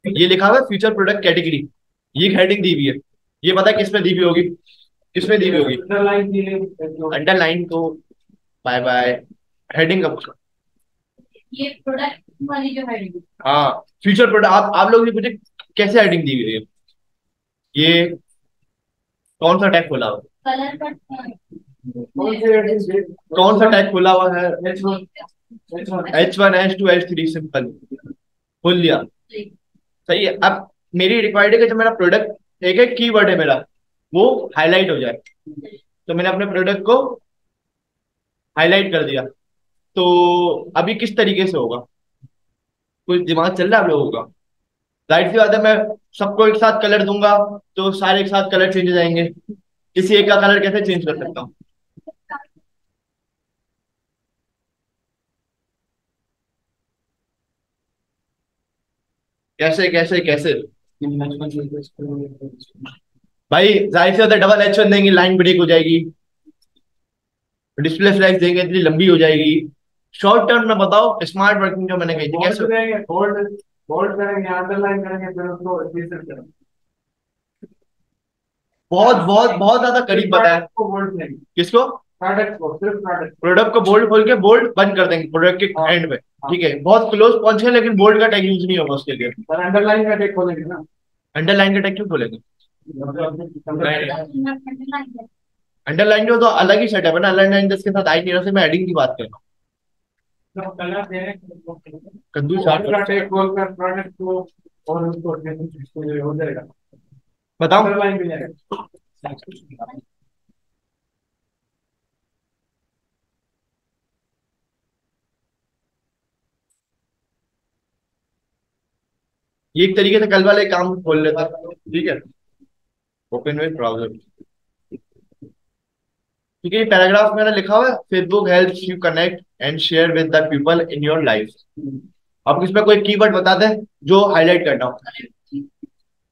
ये लिखा हुआ है फ्यूचर प्रोडक्ट कैटेगरी, ये हेडिंग दी हुई है। ये पता है किस में दी हुई होगी, किस में दी हुई होगी? अंडरलाइन तो बाय बाय, हेडिंग अब। ये प्रोडक्ट वाली जो हेडिंग, हाँ फ्यूचर प्रोडक्ट। आप लोग ये मुझे कैसे हेडिंग दी हुई है? ये कौन सा टैग खोला हुआ? कलर का, कौन सा टैग खोला हुआ है? H1 H2 H3 सिंपल खोल लिया। सही है। अब मेरी रिक्वायर्ड है कि जो मेरा प्रोडक्ट एक एक कीवर्ड है मेरा, वो हाईलाइट हो जाए। तो मैंने अपने प्रोडक्ट को हाईलाइट कर दिया। तो अभी किस तरीके से होगा? कुछ दिमाग चल रहा है आप लोगों का? जाहिर सी बात है, मैं सबको एक साथ कलर दूंगा तो सारे एक साथ कलर चेंज हो जाएंगे। किसी एक का कलर कैसे चेंज कर सकता हूँ? कैसे कैसे कैसे? भाई जाहिर सी बात है, डबल H1 देंगे लाइन ब्रेक हो जाएगी, डिस्प्ले फ्लैश देंगे इतनी लंबी हो जाएगी। शॉर्ट टर्म में बताओ, स्मार्ट वर्किंग जो मैंने कही थी कैसे? बोल्ड, बोल्ड करेंगे, अंडरलाइन करेंगे, फिर उसको रीसेट करेंगे। बहुत बहुत बहुत ज्यादा करीब बताया। किसको? प्रोडक्ट को, सिर्फ प्रोडक्ट को बोल्ड खोल के बोल्ड बंद कर देंगे प्रोडक्ट के एंड में। ठीक है, बहुत क्लोज पहुंचे, लेकिन बोल्ड का टैग यूज नहीं होगा उसके लिए। अंडरलाइन का टैग खोलेंगे ना? अंडरलाइन का टैग क्यों खोलेंगे? अंडरलाइन जो तो अलग ही सेटअप है ना, अंडरलाइन जिसके साथ आई नहीं रहा से मैं एडिंग की बात कर रहा हूँ। कद्दू चाट खोल कर प्रोडक्ट को और उसको हो जाएगा। बताओ। अंडरलाइन भी जाएगा। ये एक तरीके से कल वाले काम खोल लेता। ठीक है, ओपन विद ब्राउजर। ठीक है, ये पैराग्राफ मैंने लिखा हुआ है, Facebook helps you connect and share with the people in your life. अब इसमें कोई कीवर्ड बता दे जो हाईलाइट करना हो।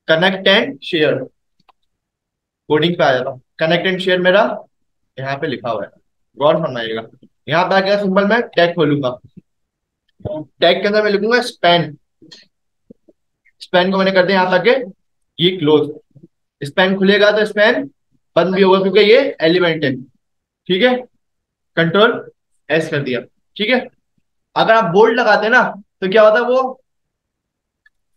कनेक्ट एंड शेयर, कोडिंग पे आ जाता हूँ। कनेक्ट एंड शेयर मेरा यहाँ पे लिखा हुआ है, गौर फरमाइएगा। यहाँ पे आके सिंपल मैं टैग खोलूंगा, टैग के अंदर मैं लिखूंगा स्पैन। स्पैन को मैंने कर दिया यहाँ तक के ये क्लोज। स्पैन खुलेगा तो स्पैन बंद भी होगा क्योंकि ये एलिमेंट है। ठीक है, कंट्रोल एस कर दिया। ठीक है, अगर आप बोल्ड लगाते ना तो क्या होता, वो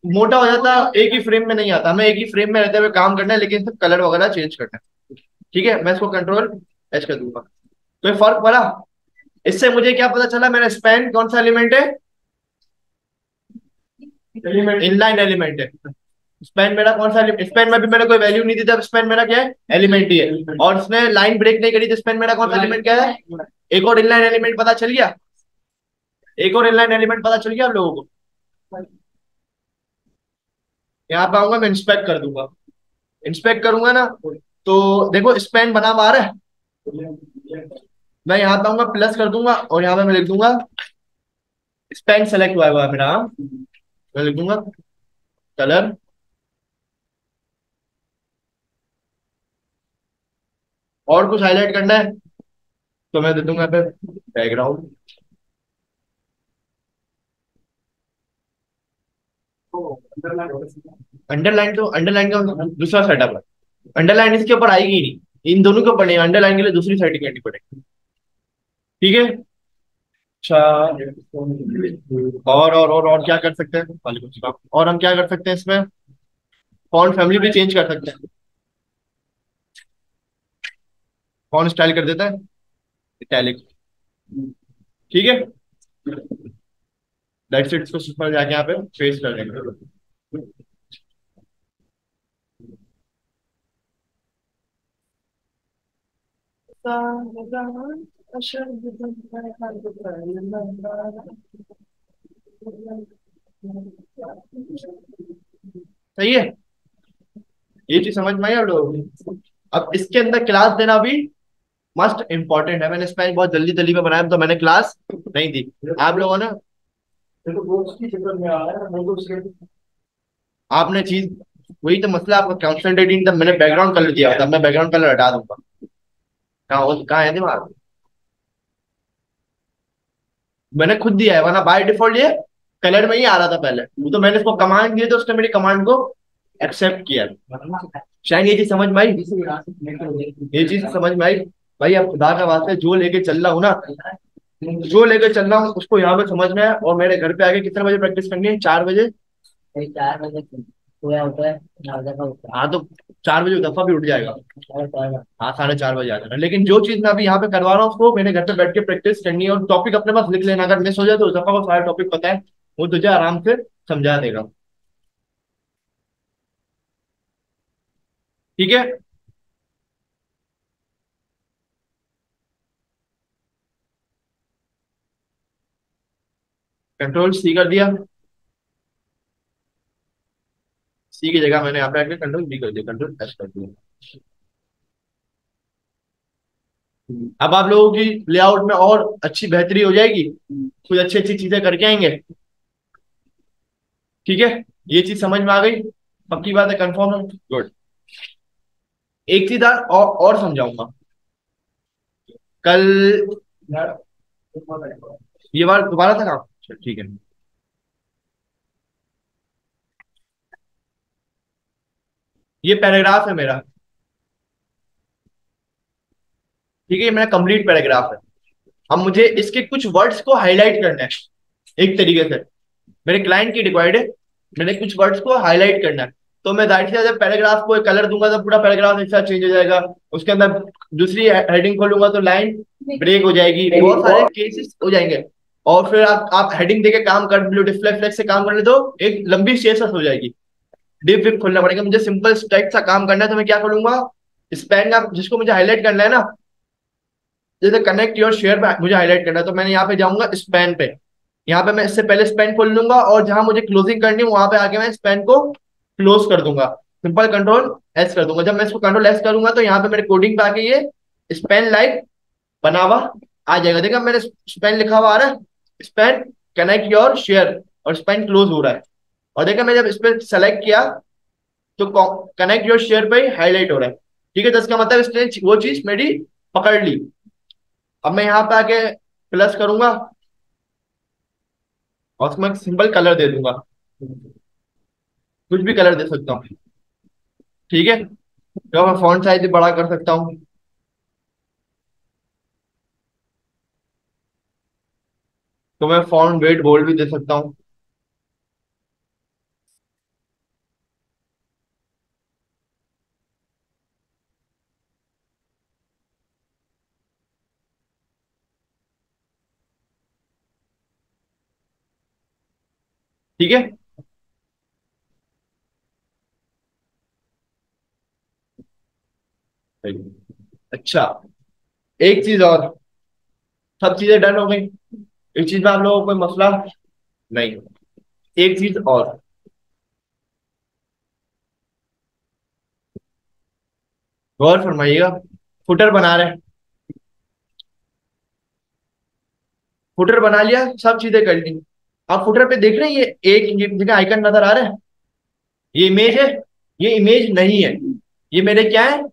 मोटा हो जाता, एक ही फ्रेम में नहीं आता। हमें एक ही फ्रेम में रहते हुए काम करना है, लेकिन सिर्फ कलर वगैरह चेंज करना है। ठीक है, मैं इसको कंट्रोल एच कर दूंगा। तो ये फर्क पड़ा। इससे मुझे क्या पता चला, मेरा स्पैन कौन सा एलिमेंट है? इनलाइन एलिमेंट है। स्पैन मेरा कौन सा? स्पैन में भी मैंने कोई वैल्यू नहीं दी, जब स्पैन मेरा क्या है? एलिमेंट ही है। और उसने लाइन ब्रेक नहीं करी तो स्पैन मेरा कौन सा एलिमेंट क्या है? एक और इनलाइन एलिमेंट पता चल गया? एक और इनलाइन एलिमेंट पता चल गया आप लोगों को? यहाँ पे आऊंगा, मैं इंस्पेक्ट कर दूंगा। इंस्पेक्ट करूंगा ना, तो देखो स्पैन बना हुआ आ रहा है। मैं यहाँ पे आऊंगा, प्लस कर दूंगा, और यहाँ पे मैं लिख दूंगा स्पैन सेलेक्ट हुआ है मेरा। हाँ? मैं लिख दूंगा कलर, और कुछ हाईलाइट करना है तो मैं दे दूंगा पे बैकग्राउंड। अंडरलाइन तो अंडरलाइन का दूसरा सेटअप है। अंडरलाइन इसके ऊपर आएगी ही नहीं, इन दोनों के ऊपर नहीं, अंडरलाइन के लिए दूसरी सेटिंग करनी पड़ेगी। ठीक है। अच्छा, और क्या कर सकते हैं? वालेकुम सलाम। और हम क्या कर सकते हैं इसमें? फॉन्ट फैमिली भी चेंज कर सकते हैं। फॉन्ट स्टाइल कर देता है इटैलिक। ठीक है, दैट्स इट। इसको सिंपल जाके यहाँ पे पेस्ट कर देंगे। सही है, ये चीज समझ में आई आप लोगों को? अब इसके अंदर क्लास देना भी मस्ट इंपॉर्टेंट है। मैंने इसमें बहुत जल्दी जल्दी में बनाया तो मैंने क्लास नहीं दी। आप लोगों ने, आपने चीज, वही तो मसला, आपका कॉन्सेंट्रेटिंग, तब मैंने बैकग्राउंड कलर दिया था, मैं बैकग्राउंड कलर हटा दूंगा। कहाँ है दिमाग? मैंने खुद दिया है, वरना बाय डिफॉल्ट ये कलर में ही आ रहा था पहले, वो तो मैंने इसको कमांड दिए तो उसने मेरी कमांड को एक्सेप्ट किया। शायद ये चीज समझ में आई, ये चीज समझ में आई। भाई अब खुदा का वास्ते जो लेके चल रहा हूँ ना, जो लेके चल रहा हूँ उसको यहाँ पे समझ में है। और मेरे घर पे आके कितने बजे प्रैक्टिस करनी है? 4 बजे। 4 बजे पूरा होता है, 9 बजे का होता है। हाँ तो 4 बजे दफा भी उठ जाएगा। हाँ 4:30 बजे आ जाना। लेकिन जो चीज मैं अभी यहाँ पे करवा रहा हूँ उसको मेरे घर पे बैठ के प्रैक्टिस करनी है। और टॉपिक अपने पास लिख लेना, अगर मिस हो जाए तो उस दफा को सारा टॉपिक पता है, वो तुझे आराम से समझा देगा। ठीक है। कंट्रोल सी कर दिया। सी की जगह मैंने यहाँ पे आके कंट्रोल बी कर दिया, कंट्रोल एस कर दिया। अब आप लोगों की लेआउट में और अच्छी बेहतरी हो जाएगी, कुछ अच्छी अच्छी चीजें करके आएंगे। ठीक है, ये चीज समझ में आ गई? पक्की बात है, कंफर्म है? गुड। एक चीज और समझाऊंगा कल। ये बार दोबारा था काम? चल, ठीक है। ये पैराग्राफ है मेरा, ठीक है, ये मेरा कंप्लीट पैराग्राफ है। अब मुझे इसके कुछ वर्ड्स को हाईलाइट करना है एक तरीके से, मेरे क्लाइंट की रिक्वायर्ड है, मैंने कुछ वर्ड्स को हाईलाइट करना है। तो मैं जाहिर सी जब पैराग्राफ को एक कलर दूंगा तो पूरा पैराग्राफ एक साथ चेंज हो जाएगा। उसके अंदर दूसरी हेडिंग खोलूंगा तो लाइन ब्रेक हो जाएगी, बहुत सारे केसेस हो जाएंगे। और फिर आप हेडिंग देके काम कर लो, डिस्प्ले फ्लेक्स से काम कर ले तो एक लंबी सीएसएस हो जाएगी। डिप विप खोलना पड़ेगा। मुझे सिंपल टाइप सा काम करना है तो मैं क्या करूंगा, स्पैन का जिसको मुझे हाईलाइट करना है ना, जैसे कनेक्ट योर शेयर पे मुझे हाईलाइट करना है तो मैंने यहाँ पे जाऊंगा स्पैन पे। यहाँ पे मैं इससे पहले स्पैन खोल लूंगा और जहां मुझे क्लोजिंग करनी है वहां पे आके मैं स्पैन को क्लोज कर दूंगा। सिंपल कंट्रोल एस कर दूंगा। जब मैं इसको कंट्रोल एस करूंगा तो यहाँ पे मेरे कोडिंग पे आके ये स्पैन लाइक बना हुआ आ जाएगा। देखा मैंने स्पैन लिखा हुआ आ रहा है, स्पैन कनेक्ट योर शेयर, और स्पैन क्लोज हो रहा है। और देखा मैं जब इस पर सेलेक्ट किया तो कनेक्ट योर शेयर पे हाईलाइट हो रहा है। ठीक है, तो इसका मतलब इसने वो चीज मेरी पकड़ ली। अब मैं यहाँ पे आके प्लस करूंगा और उसमें एक सिंपल कलर दे दूंगा, कुछ भी कलर दे सकता हूँ। ठीक है, तो मैं फॉन्ट साइज भी बड़ा कर सकता हूँ। तो मैं फॉन्ट वेट बोल्ड भी दे सकता हूँ। ठीक है, अच्छा एक चीज और, सब चीजें डन हो गई, इस चीज में आप लोगों को कोई मसला नहीं? एक चीज और, गौर फरमाइएगा। फुटर बना रहे हैं, फुटर बना लिया, सब चीजें कर ली। आप फुटर पे देख रहे हैं ये एक जगह आइकन नजर आ रहा है, ये इमेज है? ये इमेज नहीं है, ये मेरे क्या है,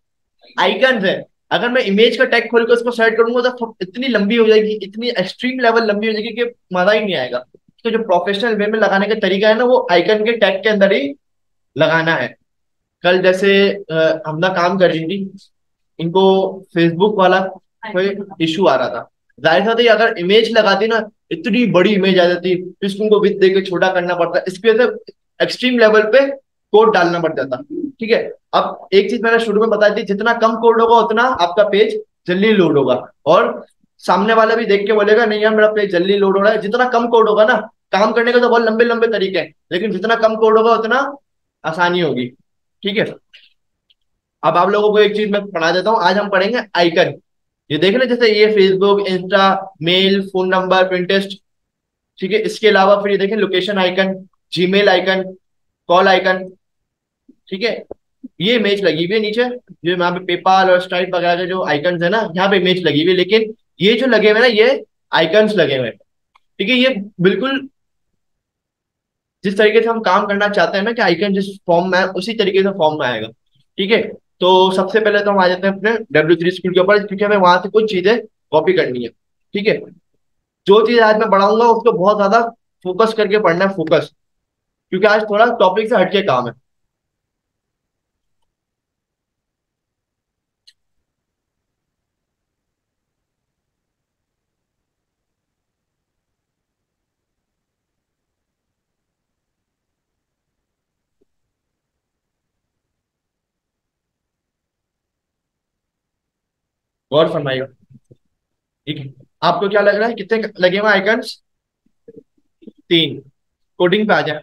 आइकन है। अगर मैं इमेज का टैग खोल के उसको सेट करूंगा तो इतनी लंबी हो जाएगी, इतनी एक्सट्रीम लेवल लंबी हो जाएगी कि मजा ही नहीं आएगा। तो जो प्रोफेशनल वे में लगाने का तरीका है ना, वो आइकन के टैग के अंदर ही लगाना है। कल जैसे हमना काम कर रही थी, इनको फेसबुक वाला कोई इशू आ रहा था। जाहिर सा थी अगर इमेज लगाती ना, इतनी बड़ी इमेज आ जाती, फिर इसको उनको विथ देके छोटा करना पड़ता, इसकी वजह से एक्सट्रीम लेवल पे कोड डालना पड़ जाता। ठीक है, अब एक चीज मैंने शुरू में बताई थी, जितना कम कोड होगा उतना आपका पेज जल्दी लोड होगा। और सामने वाला भी देख के बोलेगा नहीं यार मेरा पेज जल्दी लोड हो रहा है। जितना कम कोड होगा ना, काम करने के तो बहुत लंबे लंबे तरीके हैं, लेकिन जितना कम कोड होगा उतना आसानी होगी। ठीक है, अब आप लोगों को एक चीज मैं पढ़ा देता हूँ। आज हम पढ़ेंगे आइकन। ये देख रहे हैं, जैसे ये Facebook, Insta, mail, phone number, Pinterest. ठीक है, इसके अलावा फिर ये देखें location icon, Gmail icon, call icon. ठीक है, ये इमेज लगी हुई है नीचे, जो यहाँ पे पेपाल और स्ट्राइप वगैरह के जो आइकन है ना, यहाँ पे इमेज लगी हुई है। लेकिन ये जो लगे हुए ना, ये आइकन्स लगे हुए हैं। ठीक है, ये बिल्कुल जिस तरीके से हम काम करना चाहते हैं ना कि आइकन जिस फॉर्म में है उसी तरीके से फॉर्म में आएगा। ठीक है, तो सबसे पहले तो हम आ जाते हैं अपने W3 स्कूल के ऊपर, क्योंकि हमें वहां से कुछ चीजें कॉपी करनी है। ठीक है, जो चीज आज मैं बढ़ाऊंगा उसको बहुत ज्यादा फोकस करके पढ़ना है, फोकस, क्योंकि आज थोड़ा टॉपिक से हटके काम है। गौर फरमाइएगा। ठीक है, आपको क्या लग रहा है कितने लगे हुए आइकन्स? 3। कोडिंग पे आ जाए।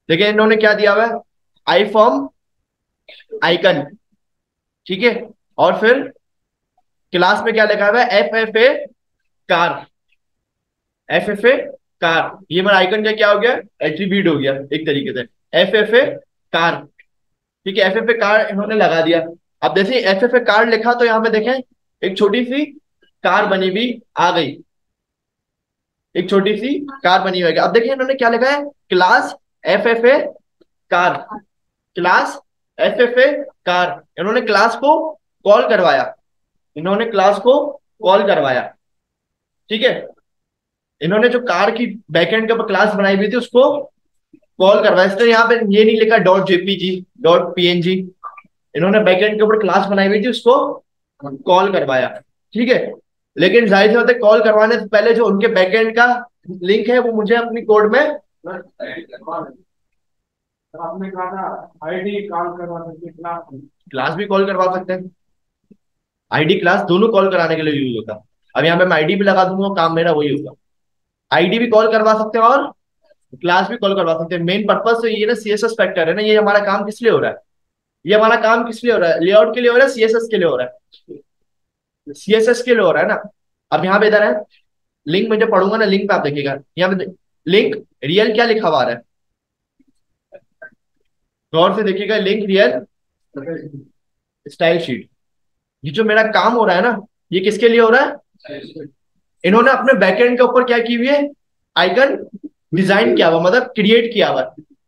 देखिए इन्होंने क्या दिया हुआ है, आई फॉर्म आइकन, ठीक है, और फिर क्लास में क्या लिखा हुआ है, F F A car, F F A car, ये मेरा आइकन का क्या हो गया, एट्रीब्यूट हो गया एक तरीके से, एफ एफ ए कार। ठीक है, एफ एफ ए कार इन्होंने लगा दिया। अब जैसे एफ एफ ए कार लिखा तो यहाँ पे देखें एक छोटी सी कार बनी हुई आ गई, एक छोटी सी कार बनी हुई है। अब देखिए इन्होंने क्या लिखा है, class F F A car, class F F A car. इन्होंने क्लास को कॉल करवाया, इन्होंने क्लास को कॉल करवाया। ठीक है, इन्होंने जो कार की बैकएंड के ऊपर क्लास बनाई हुई थी उसको कॉल करवाया, इसलिए यहाँ पे ये नहीं लिखा डॉट जेपीजी डॉट पीएनजी, इन्होंने बैकएंड के ऊपर क्लास बनाई हुई थी उसको कॉल करवाया। ठीक है, लेकिन जाहिर सी बात है कॉल करवाने से पहले जो उनके बैकएंड का लिंक है वो मुझे अपनी कोड में, आपने कहा था आईडी कॉल करवा सकते क्लास में। क्लास भी कॉल करवा सकते हैं, आईडी क्लास दोनों कॉल कराने के लिए यूज होता है। अब यहाँ पे मैं आईडी भी लगा दूंगा, काम मेरा वही होगा, आईडी भी कॉल करवा सकते हैं और क्लास भी कॉल करवा सकते हैं। मेन पर्पज तो ये ना सीएसएस फैक्टर है ना, ये हमारा काम किस लिए हो रहा है, ये हमारा काम किस लिए हो रहा है, लेआउट के लिए हो रहा है, सीएसएस के लिए हो रहा है, सीएसएस के लिए हो रहा है ना। अब यहाँ पे इधर है लिंक, में जब पढ़ूंगा ना लिंक पे आप देखिएगा, यहाँ पे लिंक रियल क्या लिखा हुआ आ रहा है, गौर से देखिएगा, लिंक रियल स्टाइल शीट। ये जो मेरा काम हो रहा है ना, ये किसके लिए हो रहा है, इन्होंने अपने बैकएंड के ऊपर क्या की हुई है, आइकन डिजाइन किया हुआ, मतलब क्रिएट किया हुआ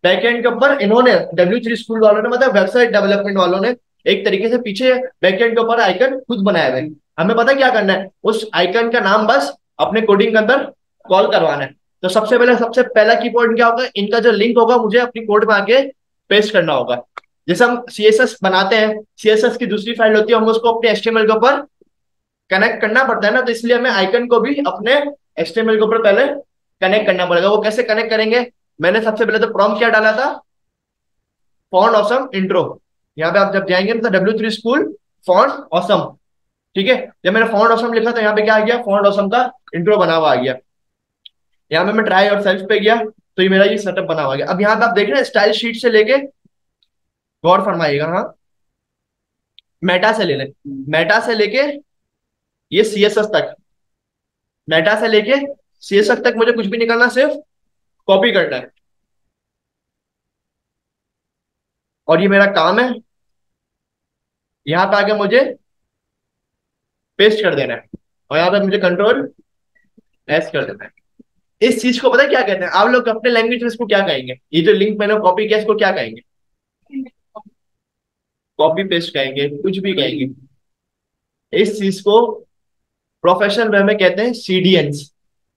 बैकएंड के ऊपर इन्होंने, W3 स्कूल वालों ने, मतलब वेबसाइट डेवलपमेंट वालों ने एक तरीके से पीछे बैकएंड के ऊपर आइकन खुद बनाए हुए। हमें पता क्या करना है, उस आइकन का नाम बस अपने कोडिंग के अंदर कॉल करवाना है। तो सबसे पहला की पॉइंट क्या होगा, इनका जो लिंक होगा मुझे अपनी कोड में आके पेस्ट करना होगा। जैसे हम सीएसएस बनाते हैं, सीएसएस की दूसरी फाइल होती है, हम उसको अपने एचटीएमएल के ऊपर कनेक्ट करना पड़ता है ना, तो इसलिए हमें आइकन को भी अपने एचटीएमएल के ऊपर पहले कनेक्ट करना पड़ेगा। वो कैसे कनेक्ट करेंगे, मैंने सबसे पहले तो प्रॉम्प्ट क्या डाला था, फॉन्ट ऑसम इंट्रो। यहाँ पे आप जब जाएंगे ना तो W3 स्कूल फॉन्ट ऑसम, ठीक है, जब मैंने फॉन्ट ऑसम लिखा तो यहाँ पे क्या आ गया, फॉन्ट ऑसम का इंट्रो बना हुआ आ गया। यहाँ पे मैं ट्राई और सेल्फ पे गया तो ये मेरा ये सेटअप बना हुआ गया। अब यहाँ पे आप देख रहे हैं स्टाइल शीट से लेके, गौर फरमाइएगा, हाँ, मेटा से ले लें, मेटा से लेके ये सीएसएस तक, मेटा से लेके सीएसएस तक मुझे कुछ भी निकालना, सिर्फ कॉपी करना है, और ये मेरा काम है। यहाँ पे आके मुझे पेस्ट कर देना है, और यहाँ पे मुझे कंट्रोल एस कर देना है। इस चीज को पता है क्या कहते हैं, आप लोग अपने लैंग्वेज में इसको क्या कहेंगे, ये जो लिंक मैंने कॉपी किया इसको क्या कहेंगे, कॉपी पेस्ट कहेंगे, कुछ भी कहेंगे। इस चीज को प्रोफेशनल वे में कहते हैं सीडीएंस,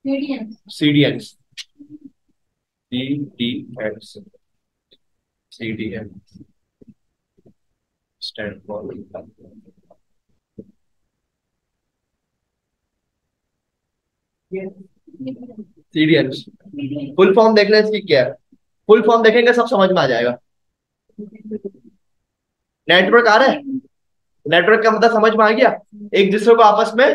सीडीएंस, सीडीएंस, सीडीएंस स्टैंड फॉर सीडीएंस। फुल फॉर्म देख लें इसकी क्या है, फुल फॉर्म देखेंगे सब समझ में आ जाएगा। नेटवर्क आ रहा है, नेटवर्क का मतलब समझ में आ गया, एक दूसरे को आपस में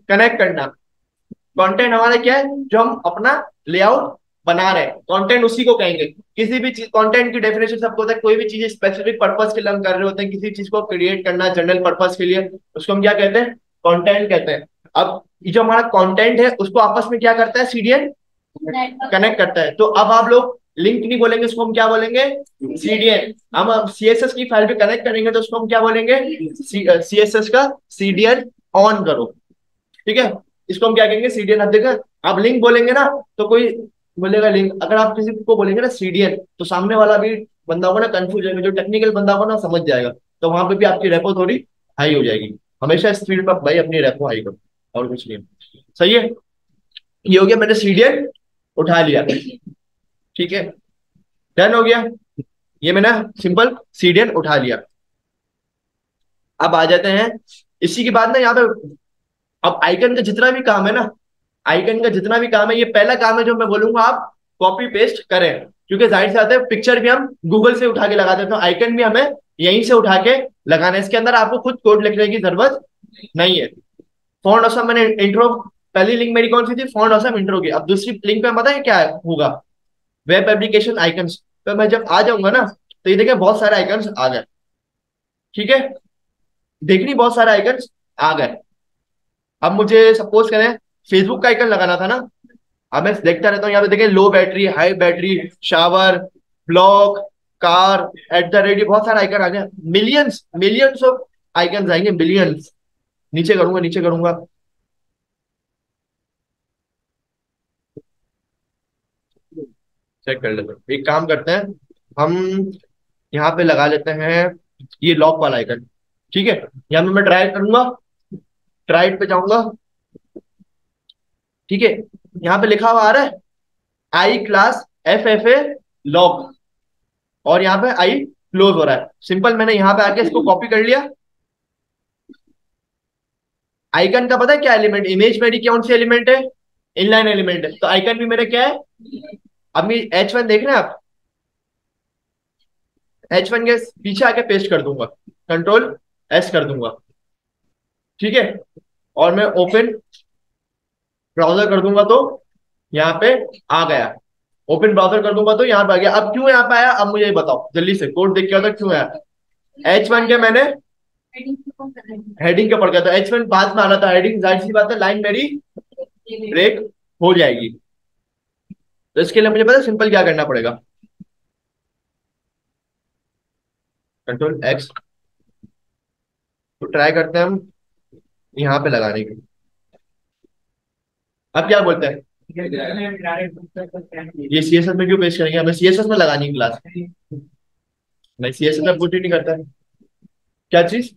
कनेक्ट करना। कंटेंट हमारा क्या है, जो हम अपना लेआउट बना रहे हैं, कंटेंट उसी को कहेंगे। किसी भी चीज कंटेंट की डेफिनेशन सबको होता है, कोई भी चीज स्पेसिफिक पर्पस के लिए हम कर रहे होते हैं, किसी चीज को क्रिएट करना जनरल पर्पस के लिए, उसको हम क्या कहते हैं, कंटेंट कहते हैं। अब ये जो हमारा कंटेंट है उसको आपस में क्या करता है, सीडीएन कनेक्ट करता है। तो अब आप लोग लिंक नहीं बोलेंगे, इसको हम क्या बोलेंगे, सीडीएन। हम सीएसएस की फाइल पे कनेक्ट करेंगे तो उसको हम क्या बोलेंगे, सीएसएस का सीडीएन ऑन करो, ठीक है, इसको हम क्या कहेंगे, सीडीएन। अब देखा, आप लिंक बोलेंगे ना तो कोई बोलेगा लिंक, अगर आप किसी को बोलेंगे ना सीडीएन तो सामने वाला भी बंदा होगा ना कंफ्यूज होगा, जो टेक्निकल बंदा होगा ना समझ जाएगा, तो वहां पे भी आपकी रेपो थोड़ी हाई हो जाएगी। हमेशा इस फील्ड पर भाई अपनी रेपो हाई करो, और कुछ नहीं। सही है, ये हो गया मैंने सीडीएन उठा लिया, ठीक है, डन हो गया। ये मैंने सिंपल सीडीएन उठा लिया। अब आ जाते हैं इसी के बाद ना यहाँ पे, अब आइकन का जितना भी काम है ना, आइकन का जितना भी काम है, ये पहला काम है जो मैं बोलूंगा आप कॉपी पेस्ट करें, क्योंकि जाहिर सी बात है पिक्चर भी हम गूगल से उठा के लगाते हैं, तो आइकन भी हमें यहीं से उठा के लगाना है। इसके अंदर आपको खुद कोड लिखने की जरूरत नहीं है। फॉन्ट ऑसम मैंने इंट्रो, पहली लिंक मेरी कौन सी थी, फॉन्ट ऑसम इंट्रो की। अब दूसरी लिंक पे पता है क्या होगा, वेब एप्लीकेशन आइकन्स पे मैं जब आ जाऊंगा ना, तो ये देखिए बहुत सारे आइकन्स आ गए, ठीक है, देखनी बहुत सारे आइकन्स आ गए। अब मुझे सपोज करें फेसबुक का आइकन लगाना था ना, अब मैं देखता रहता हूँ यहाँ पे देखिए, low battery, high battery, shower, block, car, at the ready, बहुत सारे आइकन आ गए, मिलियंस मिलियंस ऑफ आइकन आएंगे, मिलियंस। नीचे करूंगा, नीचे करूंगा, चेक कर लेते हैं। एक काम करते हैं हम, यहाँ पे लगा लेते हैं ये लॉक वाला आइकन, ठीक है। यहाँ पे मैं ट्राई करूंगा, ट्राइड पे जाऊंगा, ठीक है, यहाँ पे लिखा हुआ आ रहा है आई क्लास FFA लॉक, और यहाँ पे आई क्लोज हो रहा है। सिंपल मैंने यहाँ पे आके इसको कॉपी कर लिया। आइकन का पता है क्या एलिमेंट, इमेज मेरी कौन सी एलिमेंट है, इनलाइन एलिमेंट है, तो आइकन भी मेरा क्या है। अब मैं H1 देख रहे हैं आप, H1 के पीछे आके पेस्ट कर दूंगा, कंट्रोल S कर दूंगा, ठीक है, और मैं ओपन ब्राउजर कर दूंगा, तो यहाँ पे आ गया। ओपन ब्राउजर कर दूंगा तो यहाँ पे आ गया। अब क्यों यहाँ पे आया, अब मुझे ये बताओ जल्दी से, कोड देख के आता क्यों आया। H1 के मैंने हेडिंग के पढ़ गया था, H1 बाद में आना था, हेडिंग जाहिर सी बात है लाइन मेरी ब्रेक हो जाएगी। तो इसके लिए मुझे पता है सिंपल क्या करना पड़ेगा, कंट्रोल X। तो ट्राई करते हैं हम यहाँ पे लगाने की। अब क्या बोलते हैं, ये CSS में क्यों पेश करेंगे, हमें CSS में लगानी है क्लास, नहीं CSS में पुट ही नहीं करता है। क्या चीज,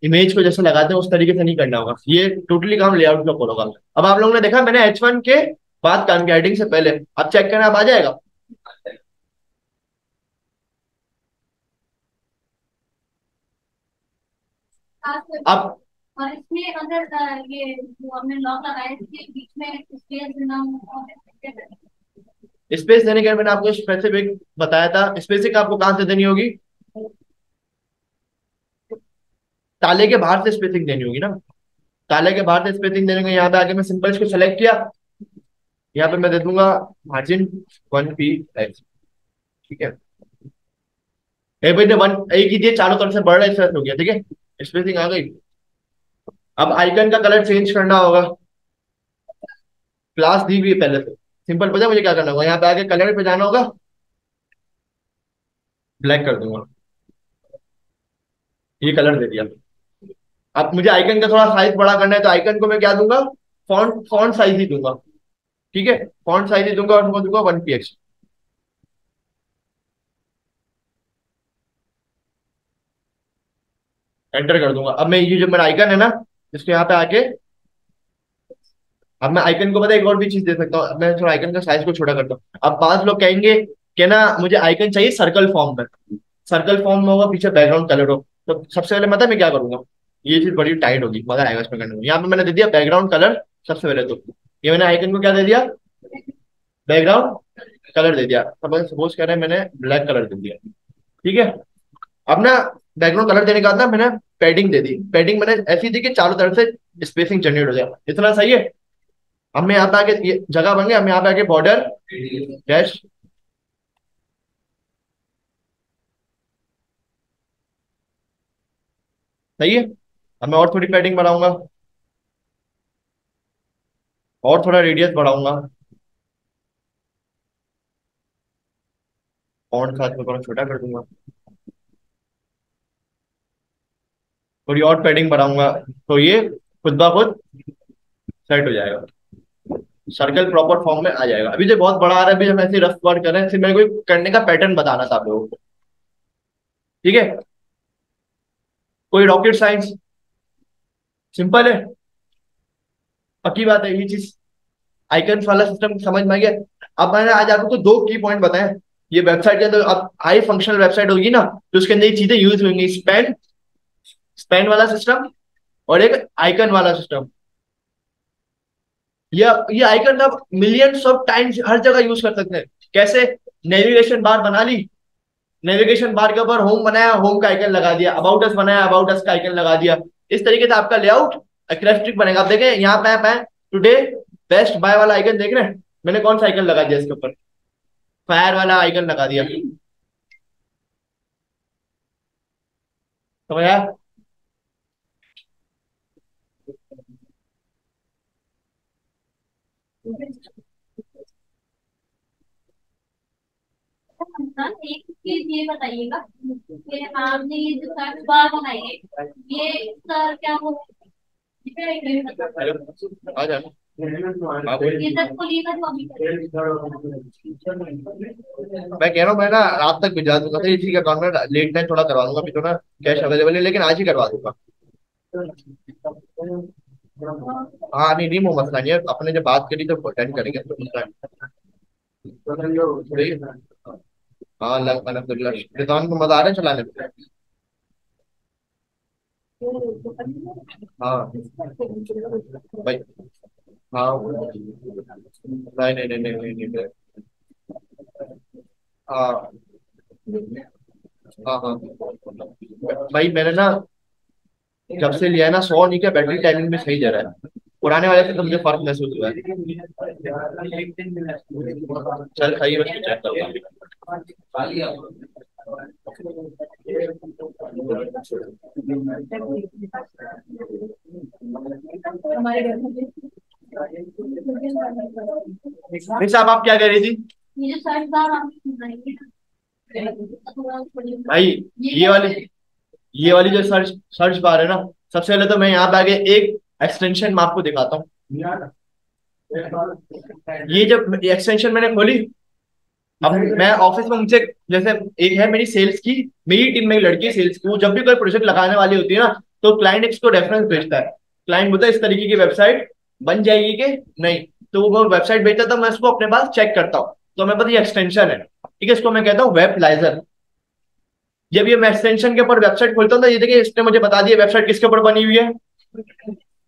इमेज को जैसे लगाते हैं उस तरीके से नहीं करना होगा, ये टोटली काम लेआउट का होगा। अब आप लोगों ने देखा मैंने H1 के बाद काम किया, हेडिंग से पहले, अब चेक करना, अब आ जाएगा। अब और इसमें अगर ये जो हमने लॉक लगाया इसके बीच में स्पेस देना हो, स्पेस देने के लिए मैंने आपको स्पेसिफिक बताया था, स्पेसिफिक आपको कहां से देनी होगी, ताले के बाहर से स्पेसिंग देनी होगी ना, ताले के बाहर से स्पेसिंग देने को, यहाँ पे आके मैं सिंपल इसको सेलेक्ट किया, यहाँ पे मैं दे दूंगा मार्जिन 1px, ठीक है, एक भाई ने वन एक ही दिए, चारों तरफ से बढ़ रहा है, हो गया, ठीक है, स्पेसिंग आ गई। अब आइकन का कलर चेंज करना होगा, क्लास दी हुई है पहले से, सिंपल पता है मुझे क्या करना होगा, यहाँ पे आके कलर पे जाना होगा, ब्लैक कर दूंगा, ये कलर दे दिया। अब मुझे आइकन का थोड़ा साइज बड़ा करना है, तो आइकन को मैं क्या दूंगा, फॉन्ट फॉन्ट साइज ही दूंगा, ठीक है, फॉन्ट साइज ही दूंगा, और उसको दूंगा 1px, एंटर कर दूंगा। अब मैं ये जो मेरा आइकन है ना, इसको यहाँ पे आके, अब मैं आइकन को पता है एक और भी चीज दे सकता हूँ, अब मैं थोड़ा आइकन का साइज को छोटा करता हूँ। अब 5 लोग कहेंगे कि ना मुझे आइकन चाहिए सर्कल फॉर्म में, सर्कल फॉर्म में होगा, पीछे बैकग्राउंड कलर हो, तो सबसे पहले मतलब मैं क्या करूंगा, ये चीज बड़ी टाइट होगी, मजा आएगा इसमें करने में। यहाँ पे मैंने दे दिया बैकग्राउंड कलर सबसे पहले, तो ये मैंने आइकन को क्या दे दिया, बैकग्राउंड कलर दे दिया। अब सपोज कर रहे हैं मैंने ब्लैक कलर दे दिया, ठीक है। अब ना बैकग्राउंड कलर देने के बाद ना मैंने पैडिंग दे दी, पैडिंग मैंने ऐसी दी कि चारों तरफ से स्पेसिंग जनरेट हो जाए, इतना सही है। अब मैं यहाँ पे आके, ये जगह बन गया, हम यहाँ पे आके बॉर्डर डैश, सही है। अब मैं और थोड़ी पैडिंग बढ़ाऊंगा, और थोड़ा रेडियस बढ़ाऊंगा, फॉन्ट साथ में थोड़ा छोटा कर दूंगा, थोड़ी और पैडिंग बढ़ाऊंगा, तो ये खुद ब खुद सेट हो जाएगा, सर्कल प्रॉपर फॉर्म में आ जाएगा। अभी जो बहुत बड़ा आ रहा है, अभी हम ऐसे रफ वर्क कर रहे हैं, सिर्फ मेरे को करने का पैटर्न बताना था आप लोगों को, ठीक है, कोई रॉकेट साइंस, सिंपल है। पक्की बात है ये चीज, आइकन वाला सिस्टम समझ में आ गया। अब मैंने आज आपको दो की पॉइंट बताए। ये वेबसाइट के अंदर अब हाई फंक्शनल वेबसाइट होगी ना, तो उसके अंदर ये चीजें यूज होंगी, स्पैन स्पैन वाला सिस्टम और एक आइकन वाला सिस्टम। ये आइकन अब मिलियंस ऑफ टाइम्स हर जगह यूज कर सकते हैं। कैसे? नेविगेशन बार बना ली, नेविगेशन बार के ऊपर होम बनाया, होम का आइकन लगा दिया, अबाउट अस बनाया, अबाउट अस का आइकन लगा दिया। इस तरीके से आपका लेआउट अट्रैक्टिव बनेगा। आप देखें यहाँ पे मैं टुडे बेस्ट बाय वाला आइकन देख रहे हैं, मैंने कौन सा आइकन लगा दिया इसके ऊपर? फायर वाला आइकन लगा दिया। समझ आया? एक चीज ये बताइएगा कि आपने ये जो सर्च बार बनाई है, ये इसका क्या वो हेलो, आ जाना। हाँ ये बोलिए। सबको लेकर तो अभी मैं कह रहा हूँ मैं ना रात तक भिजवा दूंगा, तो इसी के अकाउंट में लेट नाइट थोड़ा करवा दूंगा, अभी तो ना कैश अवेलेबल है, लेकिन आज ही करवा दूंगा। हाँ नहीं नहीं, वो मसला नहीं है, अपने जब बात करी तो अटेंड करेंगे तो मसला नहीं है। हाँ अलहमदुल्ला, रिजवान को मजा आ रहा है चलाने में? हाँ भाई, हाँ नहीं नहीं नहीं नहीं नहीं नहीं। हाँ हाँ हाँ भाई, मैंने ना जब से लिया है ना, 100 नहीं क्या बैटरी टाइमिंग में सही जा रहा है। पुराने वाले से तो मुझे फर्क महसूस हुआ है। चल खाइए, बस चेक करता हमारे घर में हूँ। साहब आप क्या कह रही थी? ये जो सर्च बार आपने बनाई है भाई ये वाली जो सर्च सर्च बार है ना, सबसे पहले तो मैं यहाँ पे आगे एक एक्सटेंशन मैं आपको दिखाता हूँ। ये जब एक्सटेंशन मैंने खोली, अब मैं ऑफिस में मुझसे, जैसे एक है मेरी सेल्स की, मेरी टीम में एक लड़की है सेल्स की, वो जब भी कोई प्रोजेक्ट लगाने वाली होती है ना, तो क्लाइंट इसको रेफरेंस भेजता है। क्लाइंट बोलता है इस तरीके की वेबसाइट बन जाएगी कि नहीं, तो वो वेबसाइट भेजता था, मैं उसको अपने पास चेक करता हूँ। तो मेरे पास ये एक्सटेंशन है, ठीक है, इसको मैं कहता हूँ वेबलाइजर। जब ये मैं एक्सटेंशन के ऊपर वेबसाइट खोलता हूँ तो ये देखिए इसने मुझे बता दिया वेबसाइट किसके ऊपर बनी हुई है,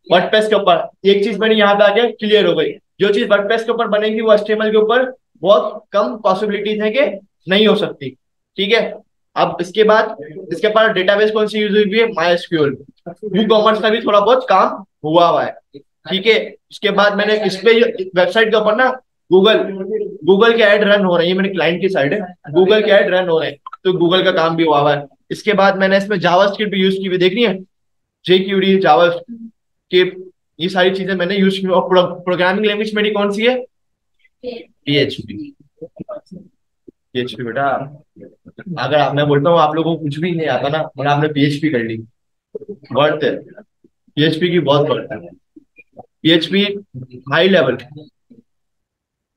वर्डप्रेस के ऊपर। एक चीज मैंने यहाँ पे आके क्लियर हो गई, जो चीज वर्डप्रेस के ऊपर बनेगी वो एचटीएमएल के ऊपर बहुत कम पॉसिबिलिटीज है कि नहीं हो सकती, ठीक है। अब इसके बाद इसके पास डेटाबेस कौन सी यूज हुई है? My SQL. ई कॉमर्स का भी थोड़ा बहुत काम हुआ है, ठीक है। उसके बाद मैंने इस पे वेबसाइट के ऊपर ना गूगल गूगल के ऐड रन हो रही है, मेरे क्लाइंट की साइड है, गूगल के ऐड रन हो रहे हैं, तो गूगल का काम भी हुआ है। इसके बाद मैंने इसमें जावास्क्रिप्ट भी यूज की हुई देखनी है, जेक्यूडी जावा के, ये सारी चीजें मैंने यूज की। और प्रोग्रामिंग लैंग्वेज मेरी कौन सी है? पीएचपी। पीएचपी बेटा, अगर मैं बोलता हूँ आप लोगों को कुछ भी नहीं आता ना, और आपने पीएचपी कर ली, वर्थ है। पीएचपी की बहुत वर्थ है। PHP high level,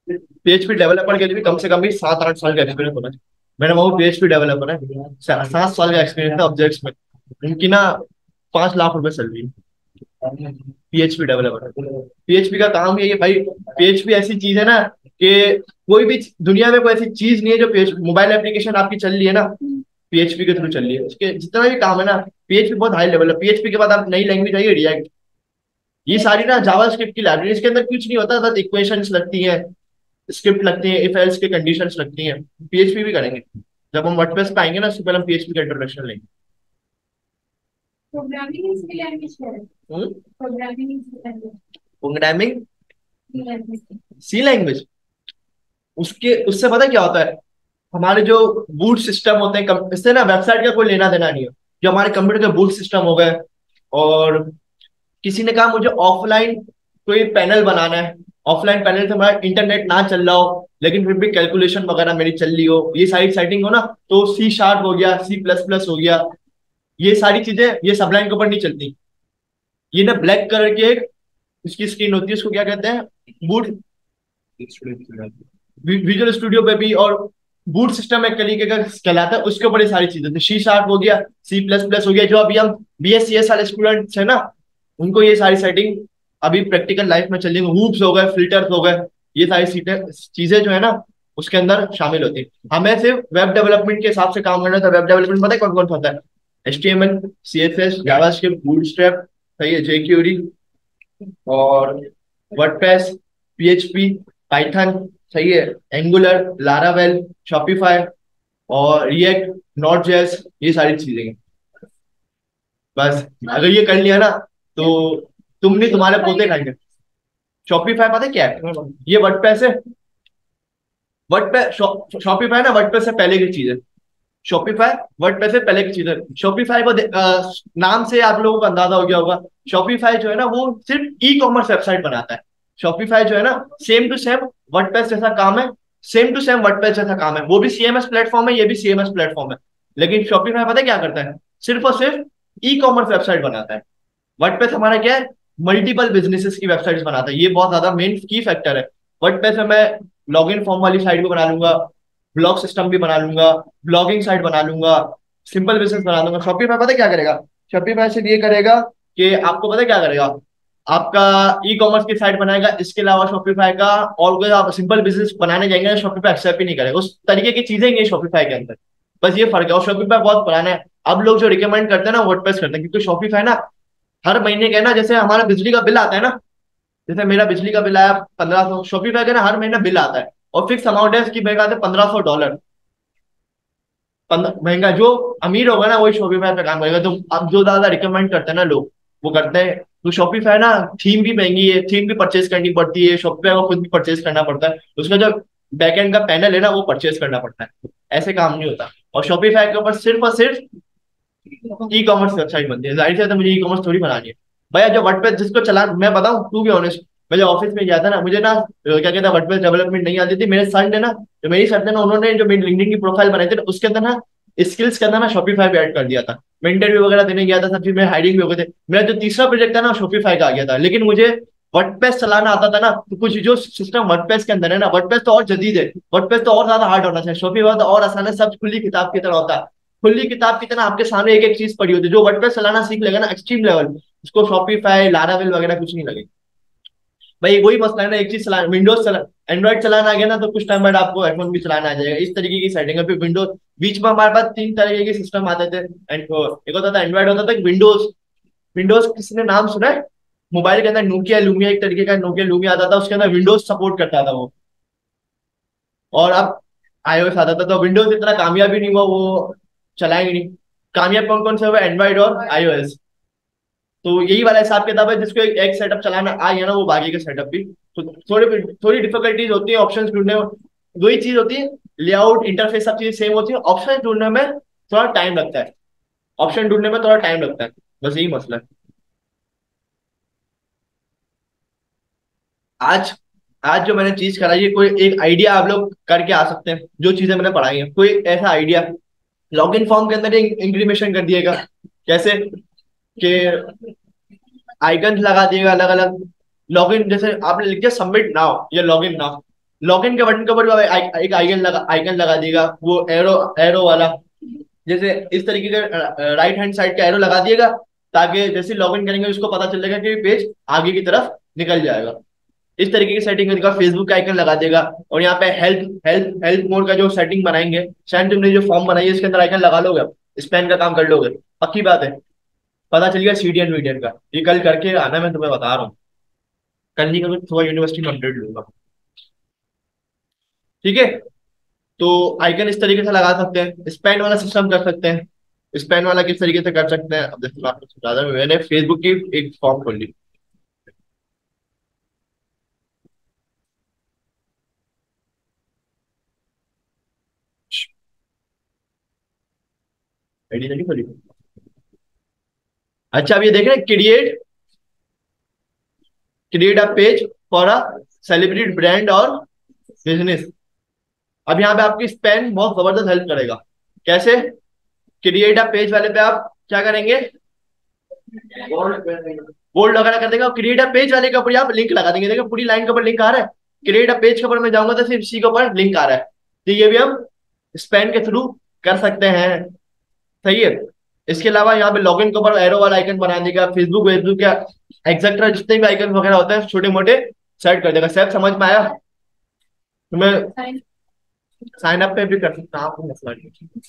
PHP developer के लिए भी कम से कम भी 7-8 साल का एक्सपीरियंस होना चाहिए। मेरा वो पीएचपी डेवलपर है, 7 साल का एक्सपीरियंस है ऑब्जेक्ट्स में, उनकी ना 5 लाख रुपए सैलरी, पीएचपी डेवलपर। पीएचपी का काम ये है भाई, पीएचपी ऐसी चीज है ना कि कोई भी दुनिया में कोई ऐसी चीज नहीं है जो पीएचपी, मोबाइल एप्लीकेशन आपकी चल रही है ना, पीएचपी के थ्रू चल रही है। उसके जितना भी काम है ना, पीएचपी बहुत हाई लेवल है। पीएचपी के बाद आप नई लैंग्वेज आई है रिएक्ट, ये सारी ना जावास्क्रिप्ट की लाइब्रेरी, इसके अंदर कुछ नहीं होता, बस इक्वेशंस लगती है, स्क्रिप्ट लगती है, इफ एल्स के कंडीशंस लगती हैं। पीएचपी भी करेंगे जब हम वर्डप्रेस पे आएंगे ना, उससे पहले हम पीएचपी का इंट्रोडक्शन लेंगे। प्रोग्रामिंग इसकी लैंग्वेज है, प्रोग्रामिंग इसकी language, programming language C language, उसके उससे पता क्या होता है, हमारे जो बूट सिस्टम होते हैं, इससे ना वेबसाइट का कोई लेना देना नहीं है। जो हमारे कंप्यूटर के बूट सिस्टम हो गए, और किसी ने कहा मुझे ऑफलाइन कोई पैनल बनाना है, ऑफलाइन पैनल से हमारा इंटरनेट ना चल रहा हो लेकिन फिर भी कैलकुलेशन वगैरह मेरी चल रही हो, ये सारी सेटिंग हो ना, तो C# हो गया, C++ हो गया, ये सारी चीजें ये सबलाइन के ऊपर नहीं चलती। ये ना ब्लैक कलर की एक इसकी स्क्रीन होती है, उसको क्या कहते हैं? बूट, विजुअल स्टूडियो पे भी, और बूट सिस्टम एक तरीके का कहलाता है, उसके ऊपर ये सारी चीजें। तो C# हो गया, C++ हो गया, जो अभी हम BScs वाले स्टूडेंट्स है ना, उनको ये सारी सेटिंग अभी प्रैक्टिकल लाइफ में चल रही हूप्स हो गए, फिल्टर्स हो गए, ये सारी चीजें जो है ना उसके अंदर शामिल होती है। हमें सिर्फ वेब डेवलपमेंट के हिसाब से काम करना था। वेब डेवलपमेंट पता है कौन कौन सा होता है? HTML, CSS, जावास्क्रिप्ट, बूटस्ट्रैप, सही है, jQuery और वर्डप्रेस, PHP, पाइथन, सही है, एंगुलर, लारावेल, शॉपिफाई और रिएक्ट, नॉट जेएस, ये सारी चीजें हैं। बस अगर ये कर लिया ना तो तुम नहीं, तुम्हारे पोते खाएंगे। शॉपिफाई पता है क्या है? ये वर्डप्रेस है। वर्डप्रेस, शॉपिफाई ना वर्डप्रेस से पहले की चीज है। शॉपिफाई वर्डप्रेस से पहले की चीज है। शॉपिफाई को नाम से आप लोगों को अंदाजा हो गया होगा। शॉपिफाई जो है ना वो सिर्फ ई कॉमर्स वेबसाइट बनाता है। शॉपिफाई जो है ना सेम टू सेम वर्डप्रेस जैसा काम है। सेम टू सेम वर्डप्रेस जैसा काम है। वो भी CMS प्लेटफॉर्म है, ये भी CMS प्लेटफॉर्म है। लेकिन शॉपिफाई पता है क्या करता है? सिर्फ और सिर्फ ई कॉमर्स वेबसाइट बनाता है। वर्डप्रेस हमारा क्या है? मल्टीपल बिजनेसेस की वेबसाइट्स बनाता है। ये बहुत ज्यादा मेन की फैक्टर है। वर्डप्रेस में मैं लॉगिन फॉर्म वाली साइट भी बना लूंगा, ब्लॉग सिस्टम भी बना लूंगा, ब्लॉगिंग साइट बना लूंगा, सिंपल बिजनेस बना दूंगा। शॉपिफाई पता है क्या करेगा? शॉपिफाई सिर्फ ये करेगा कि आपको पता है क्या करेगा? आपका ई कॉमर्स की साइट बनाएगा। इसके अलावा शॉपिफाई का और कोई आप सिंपल बिजनेस बनाने जाएंगे शॉपिफाई एक्सेप्ट ही नहीं करेगा। उस तरीके की चीजें नहीं शॉपिफाई के अंदर। बस ये फर्क है। और शॉपिफाई बहुत पुराना है। अब लोग जो रिकमेंड करते हैं ना वर्डप्रेस करते हैं, क्योंकि शॉपिफाई ना हर महीने का है ना, जैसे हमारा बिजली का बिल आता है ना, जैसे मेरा बिजली का बिल आया 1500, शॉपिफाई का ना हर महीना बिल आता है और फिक्स अमाउंट है इसकी, महंगा आता है $1500। महंगा जो अमीर होगा ना वही शॉपिफाई पे काम करेगा। तो अब जो ज्यादा रिकमेंड करते हैं ना लोग वो करते हैं। तो शॉपिफाई ना थीम भी महंगी है, थीम भी परचेज करनी पड़ती है, शॉपिफाई को खुद भी परचेज करना पड़ता है, उसका जो बैकएंड का पैनल है ना वो परचेज करना पड़ता है। ऐसे काम नहीं होता। और शॉपिफाई के ऊपर सिर्फ और सिर्फ ई कॉमर्स वेबसाइट बनती है। जाहिर सी बात है मुझे ई कॉमर्स थोड़ी बनानी है भैया। जो वर्डप्रेस जिसको चला, मैं बताऊं टू बी ऑनेस्ट, मैं जब ऑफिस में गया था ना, मुझे ना क्या कहता है वर्डप्रेस डेवलपमेंट नहीं आती थी। मेरे सर ने ना, जो मेरी सर थे ना, उन्होंने जो मेरी लिंक्डइन की प्रोफाइल बनाई थी ना, उसके अंदर ना स्किल्स के अंदर ना शॉपिफाई पे ऐड कर दिया था। मैं इंटरव्यू वगैरह देने गया था, सब फिर मेरे हायरिंग भी हो गए थे। मेरा जो तीसरा प्रोजेक्ट था ना शॉपिफाई का आ गया था। लेकिन मुझे वर्डप्रेस चलाना आता था ना, तो कुछ जो सिस्टम वर्डप्रेस के अंदर है ना, वर्डप्रेस तो और जदीद है, वर्डप्रेस तो और ज्यादा हार्ड होना चाहिए। शॉपिफाई तो और आसान है, सब खुली किताब की तरह होता है। खुली किताब की तरह आपके सामने एक एक चीज पड़ी होती है। जो वर्डप्रेस चलाना सीख लेगा ना एक्सट्रीम लेवल, उसको शॉपिफाई, लारावेल वगैरह कुछ नहीं लगेगा। भाई वही मसला है ना, एक चीज चला, विंडोज चला, एंड्रॉइड चलाना आ गया ना तो कुछ टाइम बाद आपको आईफोन भी चलाना आ जाएगा। इस तरीके की सेटिंग है। फिर विंडोज, बीच में हमारे पास तीन तरीके के सिस्टम आते थे। एक होता था एंड्रॉइड, होता था विंडोज। विंडोज किसी ने नाम सुना है? मोबाइल के अंदर नोकिया लूमिया एक तरीके का नोकिया लूमिया आता था, उसके अंदर विंडोज सपोर्ट करता था वो। और अब iOS आता था। तो विंडोज इतना कामयाब ही नहीं हुआ, वो चलाएंगे नहीं। कामयाब कौन कौन से हुए? एंड्रॉइड और iOS। तो यही वाला हिसाब किताब है। जिसको एक सेटअप चलाना आ गया ना वो बाकी के सेटअप भी। तो थोड़ी थोड़ी डिफिकल्टीज होती है ऑप्शन ढूंढने में। दो ही चीज होती है, लेआउट इंटरफेस सब चीजें सेम होती है, ऑप्शन ढूंढने में थोड़ा टाइम लगता है। ऑप्शन ढूंढने में थोड़ा टाइम लगता है, बस यही मसला है। आज आज जो मैंने चीज कराई है, कोई एक आइडिया आप लोग करके आ सकते हैं। जो चीजें मैंने पढ़ाई है, कोई ऐसा आइडिया। लॉगिन फॉर्म के अंदर इंक्रीमेशन कर दिएगा। कैसे? कि आइकन लगा दिएगा अलग अलग। लॉगिन जैसे आपने लिख दिया सबमिट नाउ या लॉगिन नाउ, लॉगिन के बटन के ऊपर भी एक आइकन लगा दिएगा, वो एरो एरो वाला। जैसे इस तरीके का राइट हैंड साइड का एरो लगा दिएगा, ताकि जैसे लॉगिन करेंगे उसको पता चलेगा कि पेज आगे की तरफ निकल जाएगा। इस तरीके की सेटिंग करेगा। फेसबुक का आइकन लगा देगा। और यहाँ पे हेल्प हेल्प हेल्प मोड का जो सेटिंग बनाएंगे, शायद तुमने जो फॉर्म बनाई है इसके अंदर आइकन लगा लोगे, स्पैन का काम कर लोगे, पक्की बात है। पता चल गया CDN वीडियन का। ये कल करके आना, मैं तुम्हें बता रहा हूँ। कल नहीं करूँ सुबह यूनिवर्सिटी में अपडेट लूंगा। ठीक है। तो आइकन इस तरीके से लगा सकते हैं। स्पैन वाला सिस्टम कर सकते हैं। स्पैन वाला किस तरीके से कर सकते हैं, अब देखो आपको समझा रहा हूं। मैंने फेसबुक की एक फॉर्म खोल ली। आईडी नहीं खोली। अच्छा अब ये देख रहे हैं, create create a page for a celebrity brand और बिजनेस। अब यहाँ पे आपकी स्पैन बहुत जबरदस्त हेल्प करेगा। कैसे? क्रिएट अ पेज वाले पे आप क्या करेंगे? बोल्ड वगैरह कर देगा। क्रिएट अ पेज वाले के ऊपर आप लिंक लगा देंगे। देखो पूरी लाइन के ऊपर लिंक आ रहा है। क्रिएट अ पेज के ऊपर मैं जाऊंगा तो सिर्फ इसी के ऊपर लिंक आ रहा है। तो ये भी हम स्पैन के थ्रू कर सकते हैं। सही है। इसके अलावा यहाँ पे लॉगिन के ऊपर एरो वाला आइकन बना देगा। फेसबुक वेसबुक का एक्सेट्रा जितने भी आइकन वगैरह होते हैं छोटे मोटे सेट कर देगा। सब समझ में आया? तुम्हें साइन अप पे भी कर सकता हूँ, आपको मसला नहीं।